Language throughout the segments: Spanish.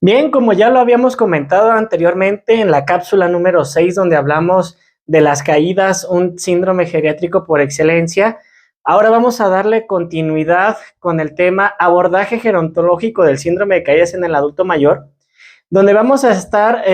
Bien, como ya lo habíamos comentado anteriormente en la cápsula número 6, donde hablamos de las caídas, un síndrome geriátrico por excelencia, ahora vamos a darle continuidad con el tema abordaje gerontológico del síndrome de caídas en el adulto mayor, donde vamos a estar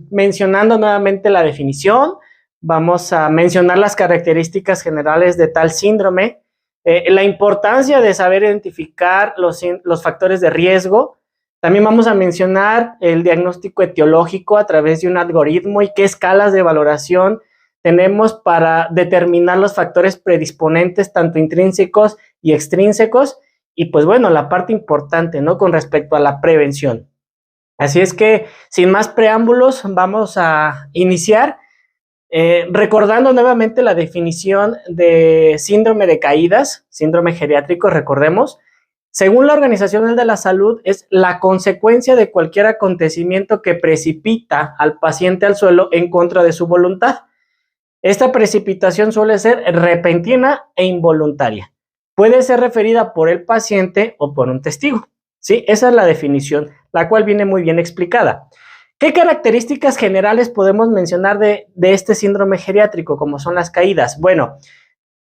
mencionando nuevamente la definición, vamos a mencionar las características generales de tal síndrome, la importancia de saber identificar los factores de riesgo. También vamos a mencionar el diagnóstico etiológico a través de un algoritmo y qué escalas de valoración tenemos para determinar los factores predisponentes, tanto intrínsecos y extrínsecos, y pues bueno, la parte importante, ¿no? Con respecto a la prevención. Así es que, sin más preámbulos, vamos a iniciar recordando nuevamente la definición de síndrome de caídas, síndrome geriátrico, recordemos. Según la Organización Mundial de la Salud, es la consecuencia de cualquier acontecimiento que precipita al paciente al suelo en contra de su voluntad. Esta precipitación suele ser repentina e involuntaria. Puede ser referida por el paciente o por un testigo. ¿Sí? Esa es la definición, la cual viene muy bien explicada. ¿Qué características generales podemos mencionar de este síndrome geriátrico, como son las caídas? Bueno,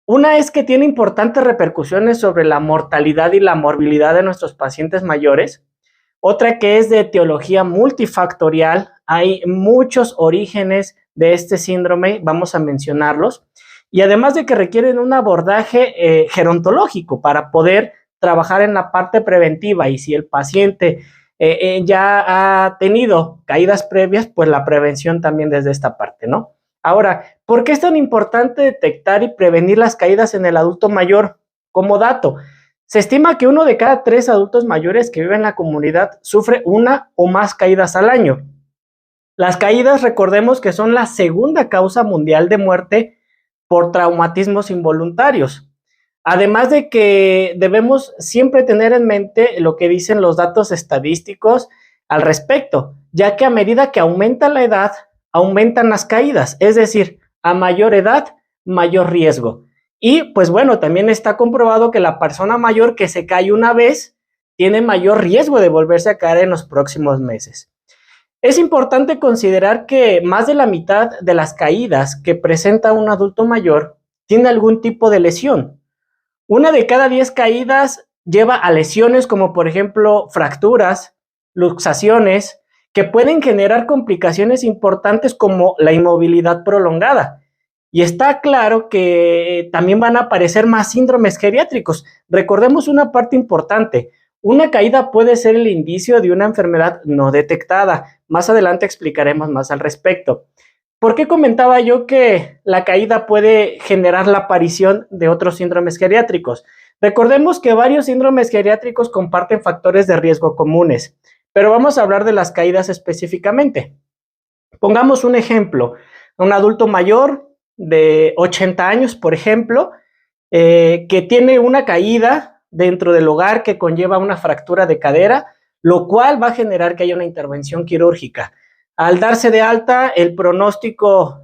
una es que tiene importantes repercusiones sobre la mortalidad y la morbilidad de nuestros pacientes mayores. Otra que es de etiología multifactorial. Hay muchos orígenes de este síndrome, vamos a mencionarlos. Y además de que requieren un abordaje gerontológico para poder trabajar en la parte preventiva, y si el paciente ya ha tenido caídas previas, pues la prevención también desde esta parte, ¿no? Ahora, ¿por qué es tan importante detectar y prevenir las caídas en el adulto mayor? Como dato, se estima que 1 de cada 3 adultos mayores que viven en la comunidad sufre una o más caídas al año. Las caídas, recordemos que son la segunda causa mundial de muerte por traumatismos involuntarios. Además de que debemos siempre tener en mente lo que dicen los datos estadísticos al respecto, ya que a medida que aumenta la edad, aumentan las caídas, es decir, a mayor edad, mayor riesgo. Y pues bueno, también está comprobado que la persona mayor que se cae una vez tiene mayor riesgo de volverse a caer en los próximos meses. Es importante considerar que más de la mitad de las caídas que presenta un adulto mayor tiene algún tipo de lesión. 1 de cada 10 caídas lleva a lesiones como por ejemplo fracturas, luxaciones, que pueden generar complicaciones importantes como la inmovilidad prolongada. Y está claro que también van a aparecer más síndromes geriátricos. Recordemos una parte importante. Una caída puede ser el indicio de una enfermedad no detectada. Más adelante explicaremos más al respecto. ¿Por qué comentaba yo que la caída puede generar la aparición de otros síndromes geriátricos? Recordemos que varios síndromes geriátricos comparten factores de riesgo comunes, pero vamos a hablar de las caídas específicamente. Pongamos un ejemplo, un adulto mayor de 80 años, por ejemplo, que tiene una caída dentro del hogar que conlleva una fractura de cadera, lo cual va a generar que haya una intervención quirúrgica. Al darse de alta, el pronóstico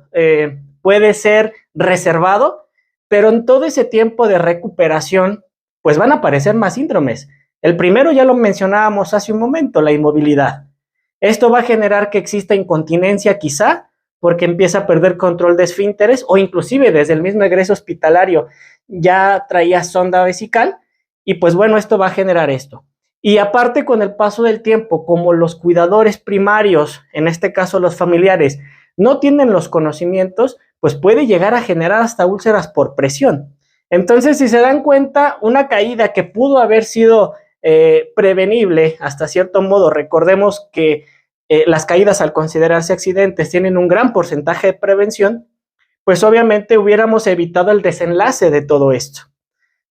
puede ser reservado, pero en todo ese tiempo de recuperación, pues van a aparecer más síndromes. El primero ya lo mencionábamos hace un momento, la inmovilidad. Esto va a generar que exista incontinencia quizá, porque empieza a perder control de esfínteres, o inclusive desde el mismo egreso hospitalario ya traía sonda vesical, y pues bueno, esto va a generar esto. Y aparte, con el paso del tiempo, como los cuidadores primarios, en este caso los familiares, no tienen los conocimientos, pues puede llegar a generar hasta úlceras por presión. Entonces, si se dan cuenta, una caída que pudo haber sido prevenible hasta cierto modo, recordemos que las caídas, al considerarse accidentes, tienen un gran porcentaje de prevención, pues obviamente hubiéramos evitado el desenlace de todo esto.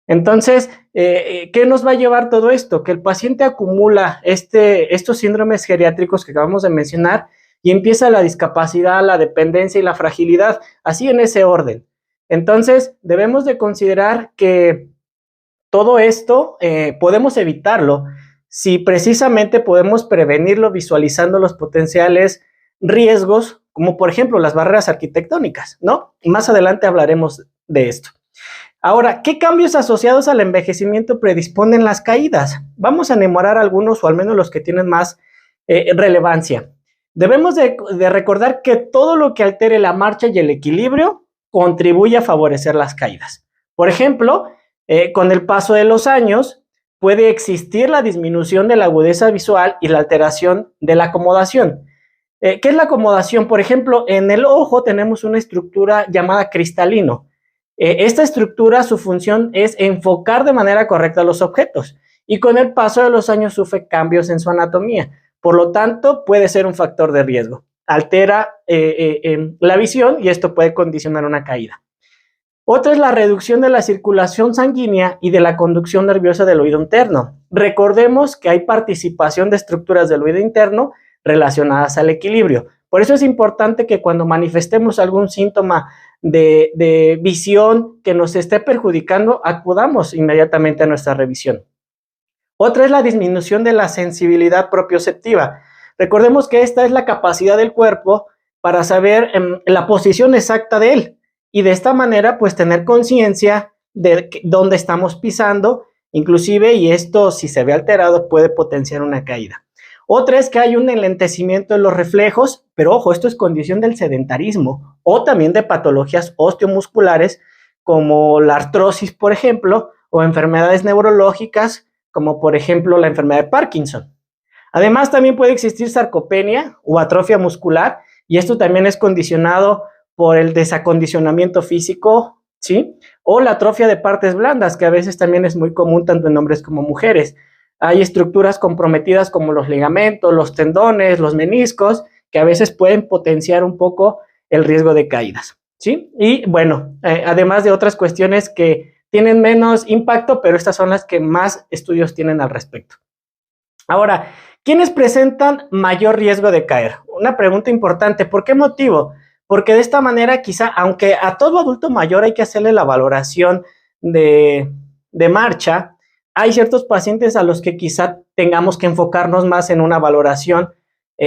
Entonces, ¿qué nos va a llevar todo esto? Que el paciente acumula estos síndromes geriátricos que acabamos de mencionar y empieza la discapacidad, la dependencia y la fragilidad, así en ese orden. Entonces, debemos de considerar que todo esto podemos evitarlo si precisamente podemos prevenirlo visualizando los potenciales riesgos, como por ejemplo las barreras arquitectónicas, ¿no? Más adelante hablaremos de esto. Ahora, ¿qué cambios asociados al envejecimiento predisponen las caídas? Vamos a enumerar algunos, o al menos los que tienen más Relevancia. Debemos de recordar que todo lo que altere la marcha y el equilibrio contribuye a favorecer las caídas. Por ejemplo, con el paso de los años, puede existir la disminución de la agudeza visual y la alteración de la acomodación. ¿Qué es la acomodación? Por ejemplo, en el ojo tenemos una estructura llamada cristalino. Esta estructura, su función es enfocar de manera correcta los objetos y con el paso de los años sufre cambios en su anatomía. Por lo tanto, puede ser un factor de riesgo. Altera la visión y esto puede condicionar una caída. Otra es la reducción de la circulación sanguínea y de la conducción nerviosa del oído interno. Recordemos que hay participación de estructuras del oído interno relacionadas al equilibrio. Por eso es importante que cuando manifestemos algún síntoma de visión que nos esté perjudicando, acudamos inmediatamente a nuestra revisión. Otra es la disminución de la sensibilidad propioceptiva. Recordemos que esta es la capacidad del cuerpo para saber la posición exacta de él y de esta manera pues tener conciencia de dónde estamos pisando, inclusive, y esto si se ve alterado puede potenciar una caída. Otra es que hay un enlentecimiento de los reflejos, pero ojo, esto es condición del sedentarismo o también de patologías osteomusculares como la artrosis, por ejemplo, o enfermedades neurológicas como por ejemplo la enfermedad de Parkinson. Además, también puede existir sarcopenia o atrofia muscular y esto también es condicionado por el desacondicionamiento físico, ¿sí? O la atrofia de partes blandas, que a veces también es muy común tanto en hombres como mujeres. Hay estructuras comprometidas como los ligamentos, los tendones, los meniscos, que a veces pueden potenciar un poco el riesgo de caídas, ¿sí? Y bueno, además de otras cuestiones que tienen menos impacto, pero estas son las que más estudios tienen al respecto. Ahora, ¿quiénes presentan mayor riesgo de caer? Una pregunta importante, ¿por qué motivo? Porque de esta manera quizá, aunque a todo adulto mayor hay que hacerle la valoración de marcha, hay ciertos pacientes a los que quizá tengamos que enfocarnos más en una valoración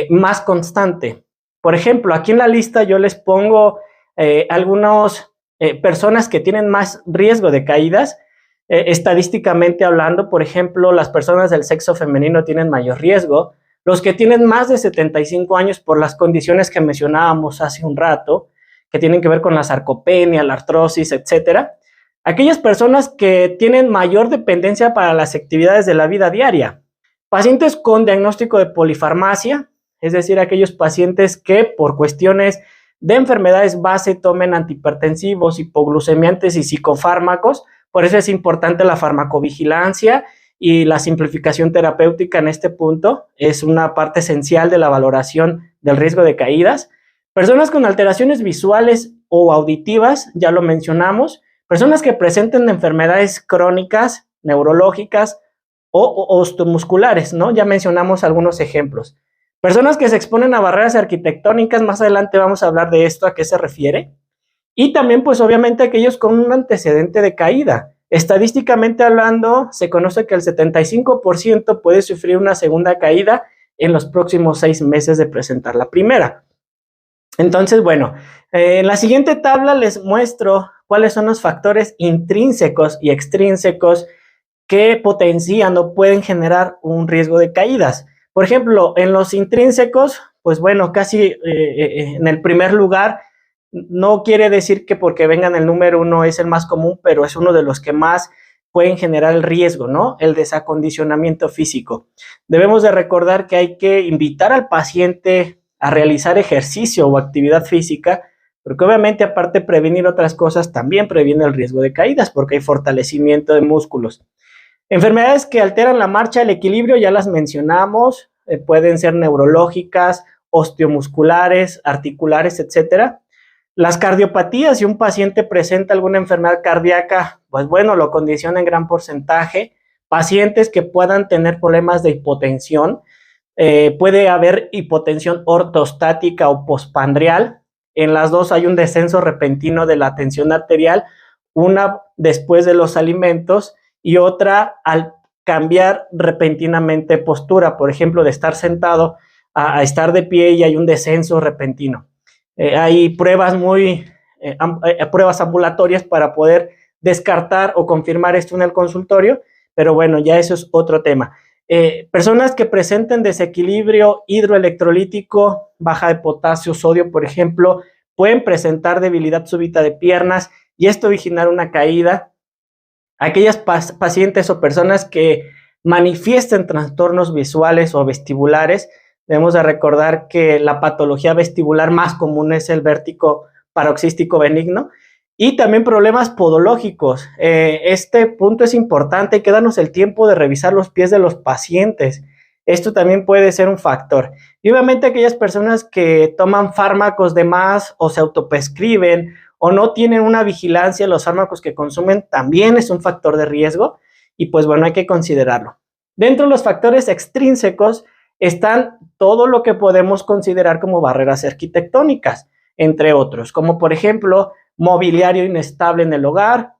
más constante. Por ejemplo, aquí en la lista yo les pongo algunas personas que tienen más riesgo de caídas. Estadísticamente hablando, por ejemplo, las personas del sexo femenino tienen mayor riesgo. Los que tienen más de 75 años por las condiciones que mencionábamos hace un rato, que tienen que ver con la sarcopenia, la artrosis, etcétera. Aquellas personas que tienen mayor dependencia para las actividades de la vida diaria. Pacientes con diagnóstico de polifarmacia, es decir, aquellos pacientes que por cuestiones de enfermedades base tomen antihipertensivos, hipoglucemiantes y psicofármacos. Por eso es importante la farmacovigilancia y la simplificación terapéutica en este punto. Es una parte esencial de la valoración del riesgo de caídas. Personas con alteraciones visuales o auditivas, ya lo mencionamos. Personas que presenten enfermedades crónicas, neurológicas o osteomusculares, ¿no? Ya mencionamos algunos ejemplos. Personas que se exponen a barreras arquitectónicas, más adelante vamos a hablar de esto, a qué se refiere. Y también, pues obviamente, aquellos con un antecedente de caída. Estadísticamente hablando, se conoce que el 75% puede sufrir una segunda caída en los próximos 6 meses de presentar la primera. Entonces, bueno, en la siguiente tabla les muestro cuáles son los factores intrínsecos y extrínsecos que potencian o pueden generar un riesgo de caídas. Por ejemplo, en los intrínsecos, pues bueno, casi en el primer lugar, no quiere decir que porque vengan el número 1 es el más común, pero es uno de los que más pueden generar el riesgo, ¿no? El desacondicionamiento físico. Debemos de recordar que hay que invitar al paciente a realizar ejercicio o actividad física, porque obviamente aparte de prevenir otras cosas, también previene el riesgo de caídas, porque hay fortalecimiento de músculos. Enfermedades que alteran la marcha, el equilibrio, ya las mencionamos, pueden ser neurológicas, osteomusculares, articulares, etcétera. Las cardiopatías, si un paciente presenta alguna enfermedad cardíaca, pues bueno, lo condiciona en gran porcentaje. Pacientes que puedan tener problemas de hipotensión, puede haber hipotensión ortostática o postprandial. En las dos hay un descenso repentino de la tensión arterial, una después de los alimentos y otra al cambiar repentinamente postura, por ejemplo, de estar sentado a estar de pie y hay un descenso repentino. Hay pruebas pruebas ambulatorias para poder descartar o confirmar esto en el consultorio, pero bueno, ya eso es otro tema. Personas que presenten desequilibrio hidroelectrolítico, baja de potasio, sodio, por ejemplo, pueden presentar debilidad súbita de piernas y esto originar una caída. Aquellas pacientes o personas que manifiesten trastornos visuales o vestibulares, debemos de recordar que la patología vestibular más común es el vértigo paroxístico benigno y también problemas podológicos. Este punto es importante, hay que darnos el tiempo de revisar los pies de los pacientes. Esto también puede ser un factor. Y obviamente aquellas personas que toman fármacos de más o se autoprescriben o no tienen una vigilancia en los fármacos que consumen, también es un factor de riesgo y pues bueno, hay que considerarlo. Dentro de los factores extrínsecos están todo lo que podemos considerar como barreras arquitectónicas, entre otros, como por ejemplo, mobiliario inestable en el hogar,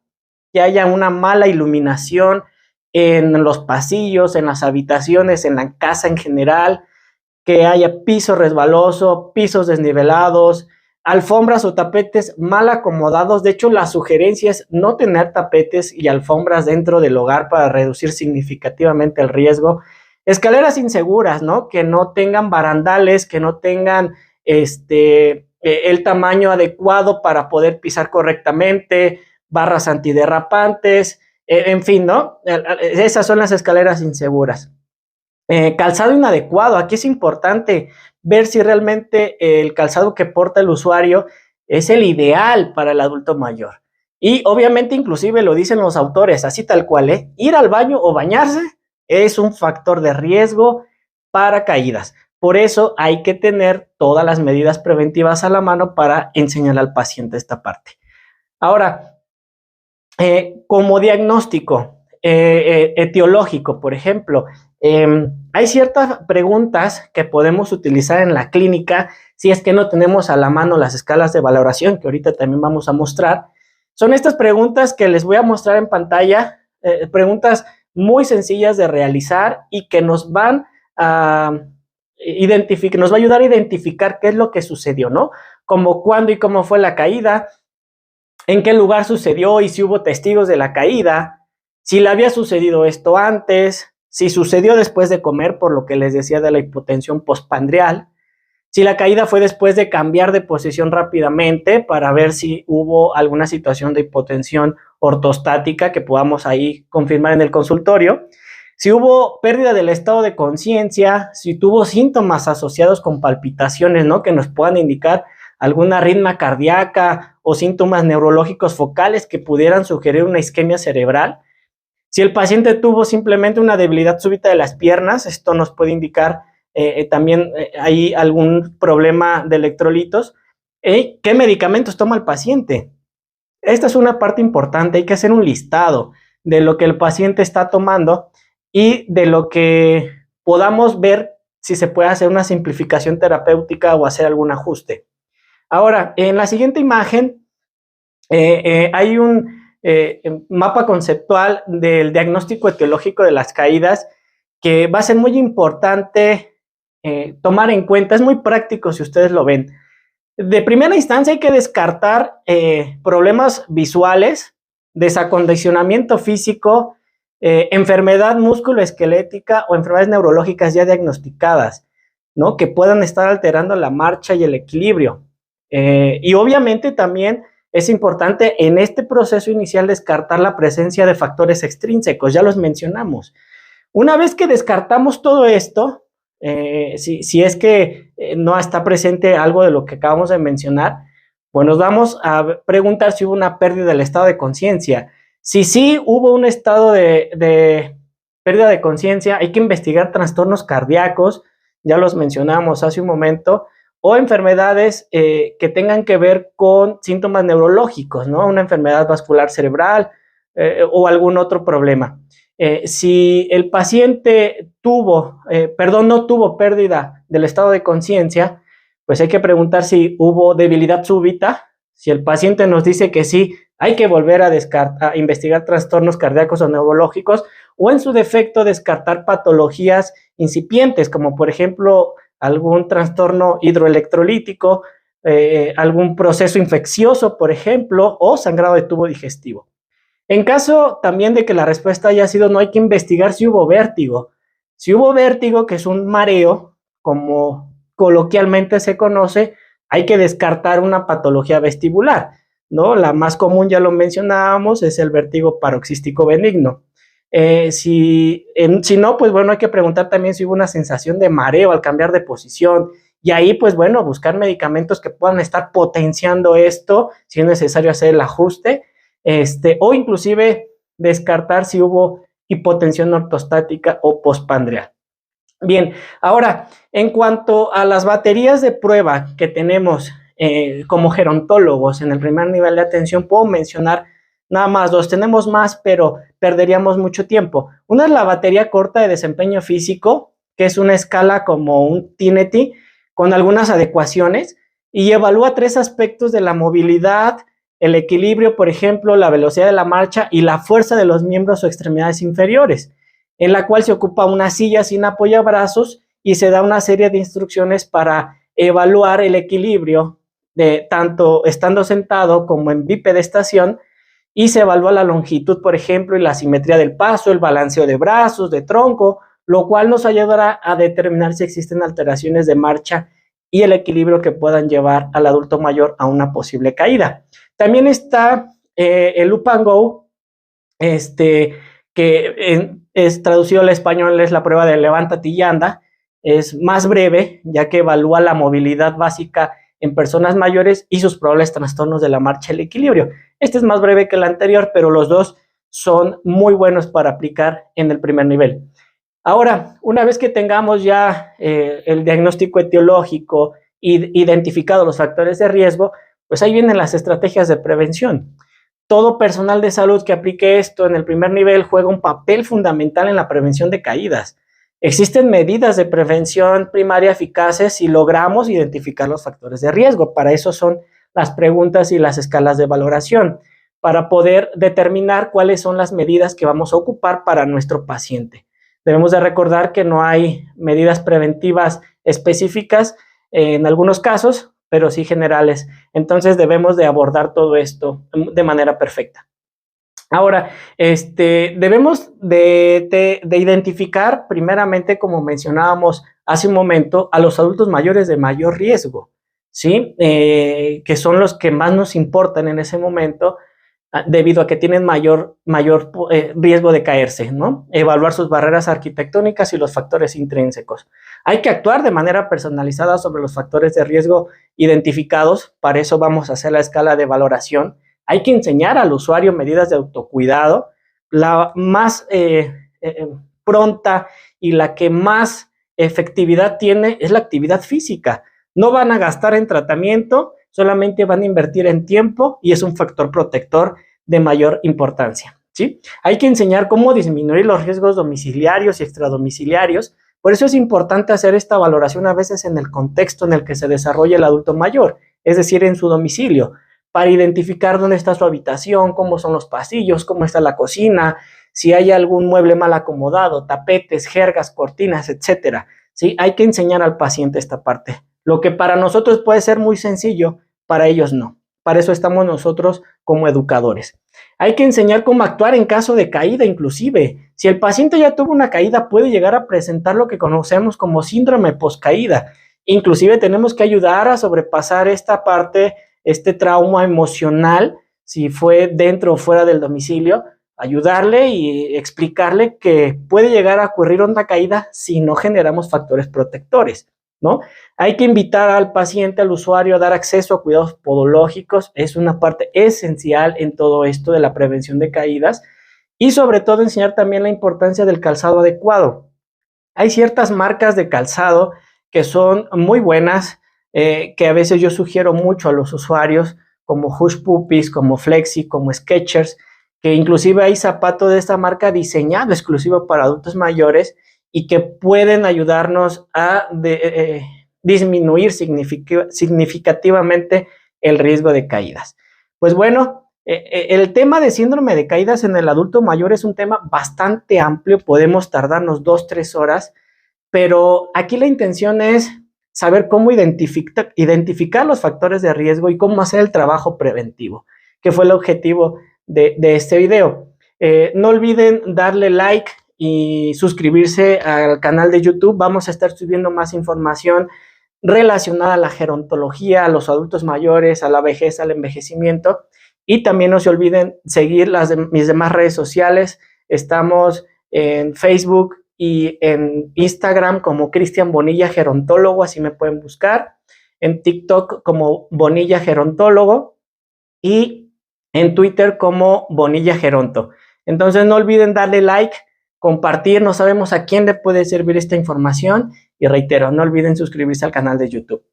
que haya una mala iluminación en los pasillos, en las habitaciones, en la casa en general, que haya piso resbaloso, pisos desnivelados, alfombras o tapetes mal acomodados. De hecho, la sugerencia es no tener tapetes y alfombras dentro del hogar para reducir significativamente el riesgo. Escaleras inseguras, ¿no? Que no tengan barandales, que no tengan el tamaño adecuado para poder pisar correctamente, barras antiderrapantes, en fin, ¿no? Esas son las escaleras inseguras. Calzado inadecuado, aquí es importante ver si realmente el calzado que porta el usuario es el ideal para el adulto mayor. Y obviamente inclusive lo dicen los autores, así tal cual, ir al baño o bañarse es un factor de riesgo para caídas. Por eso hay que tener todas las medidas preventivas a la mano para enseñar al paciente esta parte. Ahora, como diagnóstico etiológico, por ejemplo, hay ciertas preguntas que podemos utilizar en la clínica si es que no tenemos a la mano las escalas de valoración, que ahorita también vamos a mostrar. Son estas preguntas que les voy a mostrar en pantalla, preguntas muy sencillas de realizar y que nos van a identificar, nos va a ayudar a identificar qué es lo que sucedió, ¿no? Como cuándo y cómo fue la caída, en qué lugar sucedió y si hubo testigos de la caída, si le había sucedido esto antes, si sucedió después de comer, por lo que les decía de la hipotensión postprandial, si la caída fue después de cambiar de posición rápidamente para ver si hubo alguna situación de hipotensión ortostática que podamos ahí confirmar en el consultorio, si hubo pérdida del estado de conciencia, si tuvo síntomas asociados con palpitaciones, ¿no? Que nos puedan indicar alguna arritmia cardíaca o síntomas neurológicos focales que pudieran sugerir una isquemia cerebral. Si el paciente tuvo simplemente una debilidad súbita de las piernas, esto nos puede indicar también hay algún problema de electrolitos. ¿Qué medicamentos toma el paciente? Esta es una parte importante, hay que hacer un listado de lo que el paciente está tomando y de lo que podamos ver si se puede hacer una simplificación terapéutica o hacer algún ajuste. Ahora, en la siguiente imagen hay un mapa conceptual del diagnóstico etiológico de las caídas que va a ser muy importante tomar en cuenta. Es muy práctico si ustedes lo ven. De primera instancia hay que descartar problemas visuales, desacondicionamiento físico, enfermedad musculoesquelética o enfermedades neurológicas ya diagnosticadas, ¿no? Que puedan estar alterando la marcha y el equilibrio. Y obviamente también es importante en este proceso inicial descartar la presencia de factores extrínsecos, ya los mencionamos. Una vez que descartamos todo esto, si es que no está presente algo de lo que acabamos de mencionar, pues nos vamos a preguntar si hubo una pérdida del estado de conciencia. Si sí hubo un estado de pérdida de conciencia, hay que investigar trastornos cardíacos, ya los mencionamos hace un momento, o enfermedades que tengan que ver con síntomas neurológicos, ¿no? Una enfermedad vascular cerebral o algún otro problema. Si el paciente no tuvo pérdida del estado de conciencia, pues hay que preguntar si hubo debilidad súbita. Si el paciente nos dice que sí, hay que volver a investigar trastornos cardíacos o neurológicos, o en su defecto descartar patologías incipientes, como por ejemplo algún trastorno hidroelectrolítico, algún proceso infeccioso, por ejemplo, o sangrado de tubo digestivo. En caso también de que la respuesta haya sido no, hay que investigar si hubo vértigo. Si hubo vértigo, que es un mareo, como coloquialmente se conoce, hay que descartar una patología vestibular, ¿no? La más común, ya lo mencionábamos, es el vértigo paroxístico benigno. Si no, pues bueno, hay que preguntar también si hubo una sensación de mareo al cambiar de posición, y ahí, pues bueno, buscar medicamentos que puedan estar potenciando esto, si es necesario hacer el ajuste, o inclusive descartar si hubo hipotensión ortostática o postprandial. Bien, ahora, en cuanto a las baterías de prueba que tenemos como gerontólogos en el primer nivel de atención, puedo mencionar nada más dos. Tenemos más, pero perderíamos mucho tiempo. Una es la batería corta de desempeño físico, que es una escala como un TINETI, con algunas adecuaciones, y evalúa 3 aspectos de la movilidad, el equilibrio, por ejemplo, la velocidad de la marcha y la fuerza de los miembros o extremidades inferiores, en la cual se ocupa una silla sin apoyabrazos y se da una serie de instrucciones para evaluar el equilibrio de tanto estando sentado como en bipedestación, y se evalúa la longitud, por ejemplo, y la simetría del paso, el balanceo de brazos, de tronco, lo cual nos ayudará a determinar si existen alteraciones de marcha y el equilibrio que puedan llevar al adulto mayor a una posible caída. También está el Up and Go, que es traducido al español, es la prueba de levántate y anda. Es más breve, ya que evalúa la movilidad básica en personas mayores y sus probables trastornos de la marcha y el equilibrio. Este es más breve que el anterior, pero los dos son muy buenos para aplicar en el primer nivel. Ahora, una vez que tengamos ya el diagnóstico etiológico y identificado los factores de riesgo, pues ahí vienen las estrategias de prevención. Todo personal de salud que aplique esto en el primer nivel juega un papel fundamental en la prevención de caídas. Existen medidas de prevención primaria eficaces si logramos identificar los factores de riesgo. Para eso son las preguntas y las escalas de valoración, para poder determinar cuáles son las medidas que vamos a ocupar para nuestro paciente. Debemos de recordar que no hay medidas preventivas específicas en algunos casos, pero sí generales. Entonces debemos de abordar todo esto de manera perfecta. Ahora, debemos de identificar primeramente, como mencionábamos hace un momento, a los adultos mayores de mayor riesgo, ¿sí? Que son los que más nos importan en ese momento, debido a que tienen mayor riesgo de caerse, ¿no? Evaluar sus barreras arquitectónicas y los factores intrínsecos. Hay que actuar de manera personalizada sobre los factores de riesgo identificados. Para eso vamos a hacer la escala de valoración. Hay que enseñar al usuario medidas de autocuidado. La más pronta y la que más efectividad tiene es la actividad física. No van a gastar en tratamiento, solamente van a invertir en tiempo y es un factor protector de mayor importancia, ¿sí? Hay que enseñar cómo disminuir los riesgos domiciliarios y extradomiciliarios. Por eso es importante hacer esta valoración a veces en el contexto en el que se desarrolla el adulto mayor, es decir, en su domicilio, para identificar dónde está su habitación, cómo son los pasillos, cómo está la cocina, si hay algún mueble mal acomodado, tapetes, jergas, cortinas, etcétera, ¿sí? Hay que enseñar al paciente esta parte. Lo que para nosotros puede ser muy sencillo, para ellos no. Para eso estamos nosotros como educadores. Hay que enseñar cómo actuar en caso de caída, inclusive. Si el paciente ya tuvo una caída, puede llegar a presentar lo que conocemos como síndrome postcaída. Inclusive tenemos que ayudar a sobrepasar esta parte, este trauma emocional, si fue dentro o fuera del domicilio, ayudarle y explicarle que puede llegar a ocurrir una caída si no generamos factores protectores, ¿no? Hay que invitar al paciente, al usuario, a dar acceso a cuidados podológicos. Es una parte esencial en todo esto de la prevención de caídas. Y sobre todo enseñar también la importancia del calzado adecuado. Hay ciertas marcas de calzado que son muy buenas, que a veces yo sugiero mucho a los usuarios, como Hush Puppies, como Flexi, como Skechers, que inclusive hay zapatos de esta marca diseñado exclusivo para adultos mayores y que pueden ayudarnos a disminuir significativamente el riesgo de caídas. Pues bueno, el tema de síndrome de caídas en el adulto mayor es un tema bastante amplio, podemos tardarnos 2-3 horas, pero aquí la intención es saber cómo identificar los factores de riesgo y cómo hacer el trabajo preventivo, que fue el objetivo de este video. No olviden darle like y suscribirse al canal de YouTube. Vamos a estar subiendo más información relacionada a la gerontología, a los adultos mayores, a la vejez, al envejecimiento. Y también no se olviden seguir mis demás redes sociales. Estamos en Facebook y en Instagram como Cristian Bonilla Gerontólogo, así me pueden buscar. En TikTok como Bonilla Gerontólogo y en Twitter como Bonilla Geronto. Entonces no olviden darle like, compartir, no sabemos a quién le puede servir esta información y reitero, no olviden suscribirse al canal de YouTube.